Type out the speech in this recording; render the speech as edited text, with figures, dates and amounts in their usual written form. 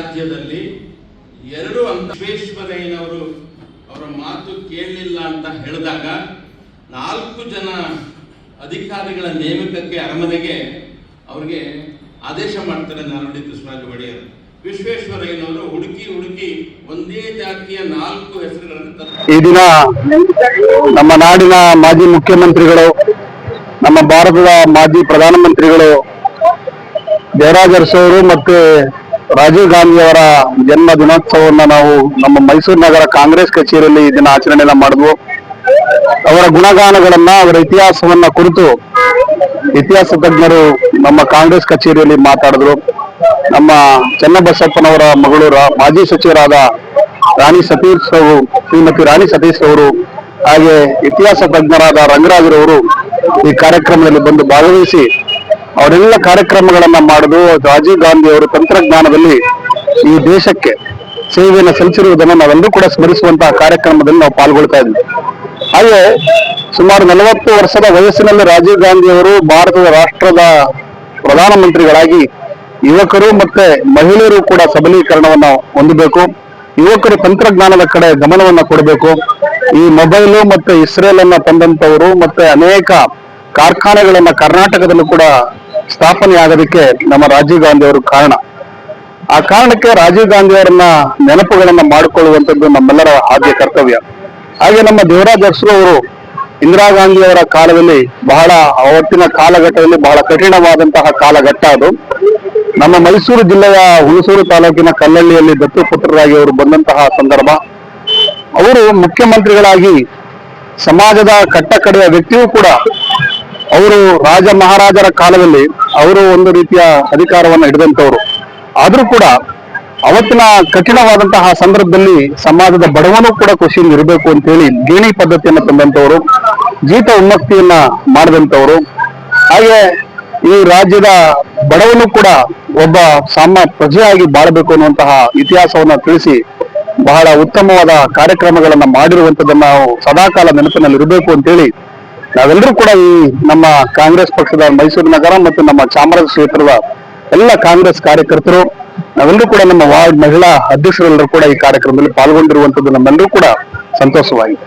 ರಾಜ್ಯದಲ್ಲಿ 2 ಅಂತ ವಿಶ್ವೇಶ್ವರಯ್ಯನವರು ಅವರ ಮಾತು ಕೇಳಲಿಲ್ಲ ಅಂತ ಹೇಳಿದಾಗ 4 ಜನ ಅಧಿಕಾರಿಗಳ ನೇಮಕಕ್ಕೆ ಅರಮನೆಗೆ ಅವರಿಗೆ ಆದೇಶ ಮಾಡ್ತಾರೆ ನಾಲ್ವಡಿ ಕೃಷ್ಣರಾಜ ಒಡೆಯರ್. ವಿಶ್ವೇಶ್ವರಯ್ಯನವರು ಹುಡುಕಿ ಒಂದೇ ಜಾತಿಯ 4 ಹೆಸರುಗಳನ್ನು ಈ ದಿನ ನಮ್ಮ ನಾಡಿನ ಮಾಜಿ ಮುಖ್ಯಮಂತ್ರಿಗಳು, ನಮ್ಮ ಭಾರತದ ಮಾಜಿ ಪ್ರಧಾನಮಂತ್ರಿಗಳು ದೇವರಾಜ ಅರಸು ಅವರು ಮತ್ತು ರಾಜೀವ್ ಗಾಂಧಿ ಅವರ ಜನ್ಮ ದಿನೋತ್ಸವವನ್ನು ನಾವು ನಮ್ಮ ಮೈಸೂರು ನಗರ ಕಾಂಗ್ರೆಸ್ ಕಚೇರಿಯಲ್ಲಿ ಈ ದಿನ ಆಚರಣೆಯನ್ನ ಮಾಡಿದ್ವು. ಅವರ ಗುಣಗಾನಗಳನ್ನ, ಅವರ ಇತಿಹಾಸವನ್ನ ಕುರಿತು ಇತಿಹಾಸ ತಜ್ಞರು ನಮ್ಮ ಕಾಂಗ್ರೆಸ್ ಕಚೇರಿಯಲ್ಲಿ ಮಾತಾಡಿದ್ರು. ನಮ್ಮ ಚನ್ನಬಸಪ್ಪನವರ ಮಗಳು ಮಾಜಿ ಸಚಿವರಾದ ಶ್ರೀಮತಿ ರಾಣಿ ಸತೀಶ್ ಅವರು, ಹಾಗೆ ಇತಿಹಾಸ ತಜ್ಞರಾದ ರಂಗರಾಜರವರು ಈ ಕಾರ್ಯಕ್ರಮದಲ್ಲಿ ಬಂದು ಭಾಗವಹಿಸಿ ಅವರೆಲ್ಲ ಕಾರ್ಯಕ್ರಮಗಳನ್ನ ಮಾಡುದು. ರಾಜೀವ್ ಗಾಂಧಿ ಅವರು ತಂತ್ರಜ್ಞಾನದಲ್ಲಿ ಈ ದೇಶಕ್ಕೆ ಸೇವೆಯನ್ನು ಸಲ್ಲಿಸಿರುವುದನ್ನು ನಾವೆಲ್ಲರೂ ಕೂಡ ಸ್ಮರಿಸುವಂತಹ ಕಾರ್ಯಕ್ರಮದಲ್ಲಿ ನಾವು ಪಾಲ್ಗೊಳ್ತಾ ಇದ್ವಿ. ಹಾಗೆ ಸುಮಾರು 40 ವರ್ಷದ ವಯಸ್ಸಿನಲ್ಲಿ ರಾಜೀವ್ ಗಾಂಧಿ ಅವರು ಭಾರತದ ರಾಷ್ಟ್ರದ ಪ್ರಧಾನಮಂತ್ರಿಗಳಾಗಿ ಯುವಕರು ಮತ್ತೆ ಮಹಿಳೆಯರು ಕೂಡ ಸಬಲೀಕರಣವನ್ನ ಹೊಂದಬೇಕು, ಯುವಕರು ತಂತ್ರಜ್ಞಾನದ ಕಡೆ ಗಮನವನ್ನ ಕೊಡಬೇಕು. ಈ ಮೊಬೈಲು ಮತ್ತೆ ಇಸ್ರೇಲ್ ಅನ್ನ ತಂದಂತವರು ಮತ್ತೆ ಅನೇಕ ಕಾರ್ಖಾನೆಗಳನ್ನ ಕರ್ನಾಟಕದಲ್ಲೂ ಕೂಡ ಸ್ಥಾಪನೆ ಆಗೋದಕ್ಕೆ ನಮ್ಮ ರಾಜೀವ್ ಗಾಂಧಿ ಅವರು ಕಾರಣ. ಆ ಕಾರಣಕ್ಕೆ ರಾಜೀವ್ ಗಾಂಧಿ ಅವರನ್ನ ನೆನಪುಗಳನ್ನ ಮಾಡಿಕೊಳ್ಳುವಂಥದ್ದು ನಮ್ಮೆಲ್ಲರ ಆದ್ಯ ಕರ್ತವ್ಯ. ಹಾಗೆ ನಮ್ಮ ದೇವರಾಜ ಅರಸು ಅವರು ಇಂದಿರಾ ಗಾಂಧಿ ಅವರ ಕಾಲದಲ್ಲಿ ಅವತ್ತಿನ ಕಾಲಘಟ್ಟದಲ್ಲಿ ಬಹಳ ಕಠಿಣವಾದಂತಹ ಕಾಲಘಟ್ಟ ಅದು. ನಮ್ಮ ಮೈಸೂರು ಜಿಲ್ಲೆಯ ಹುಣಸೂರು ತಾಲೂಕಿನ ಕಲ್ಲಳ್ಳಿಯಲ್ಲಿ ದತ್ತುಪುತ್ರರಾಗಿ ಅವರು ಬಂದಂತಹ ಸಂದರ್ಭ, ಅವರು ಮುಖ್ಯಮಂತ್ರಿಗಳಾಗಿ ಸಮಾಜದ ಕಟ್ಟಕಡೆಯ ವ್ಯಕ್ತಿಯೂ ಕೂಡ ಅವರು ರಾಜ ಮಹಾರಾಜರ ಕಾಲದಲ್ಲಿ ಅವರು ಒಂದು ರೀತಿಯ ಅಧಿಕಾರವನ್ನು ಹಿಡಿದಂತವರು. ಆದ್ರೂ ಕೂಡ ಅವತ್ತಿನ ಕಠಿಣವಾದಂತಹ ಸಂದರ್ಭದಲ್ಲಿ ಸಮಾಜದ ಬಡವನು ಕೂಡ ಖುಷಿಯಿಂದ ಇರಬೇಕು ಅಂತ ಹೇಳಿ ಗೇಣಿ ಪದ್ಧತಿಯನ್ನು ತಂದಂತವರು, ಜೀತ ಉನ್ಮಕ್ತಿಯನ್ನ ಮಾಡಿದಂತವರು. ಹಾಗೆ ಈ ರಾಜ್ಯದ ಬಡವನು ಕೂಡ ಒಬ್ಬ ಪ್ರಜೆಯಾಗಿ ಬಾಳಬೇಕು ಅನ್ನುವಂತಹ ಇತಿಹಾಸವನ್ನ ತಿಳಿಸಿ ಬಹಳ ಉತ್ತಮವಾದ ಕಾರ್ಯಕ್ರಮಗಳನ್ನ ಮಾಡಿರುವಂತದನ್ನ ನಾವು ಸದಾಕಾಲ ನೆನಪಿನಲ್ಲಿ ಇರಬೇಕು ಅಂತೇಳಿ ನಾವೆಲ್ಲರೂ ಕೂಡ ಈ ನಮ್ಮ ಕಾಂಗ್ರೆಸ್ ಪಕ್ಷದ ಮೈಸೂರು ನಗರ ಮತ್ತು ನಮ್ಮ ಚಾಮರಾಜ ಕ್ಷೇತ್ರದ ಎಲ್ಲ ಕಾಂಗ್ರೆಸ್ ಕಾರ್ಯಕರ್ತರು, ನಾವೆಲ್ಲರೂ ಕೂಡ ನಮ್ಮ ವಾರ್ಡ್ ಮಹಿಳಾ ಅಧ್ಯಕ್ಷರೆಲ್ಲರೂ ಕೂಡ ಈ ಕಾರ್ಯಕ್ರಮದಲ್ಲಿ ಪಾಲ್ಗೊಂಡಿರುವಂತದ್ದು ನಮ್ಮೆಲ್ಲರೂ ಕೂಡ ಸಂತೋಷವಾಗಿದೆ.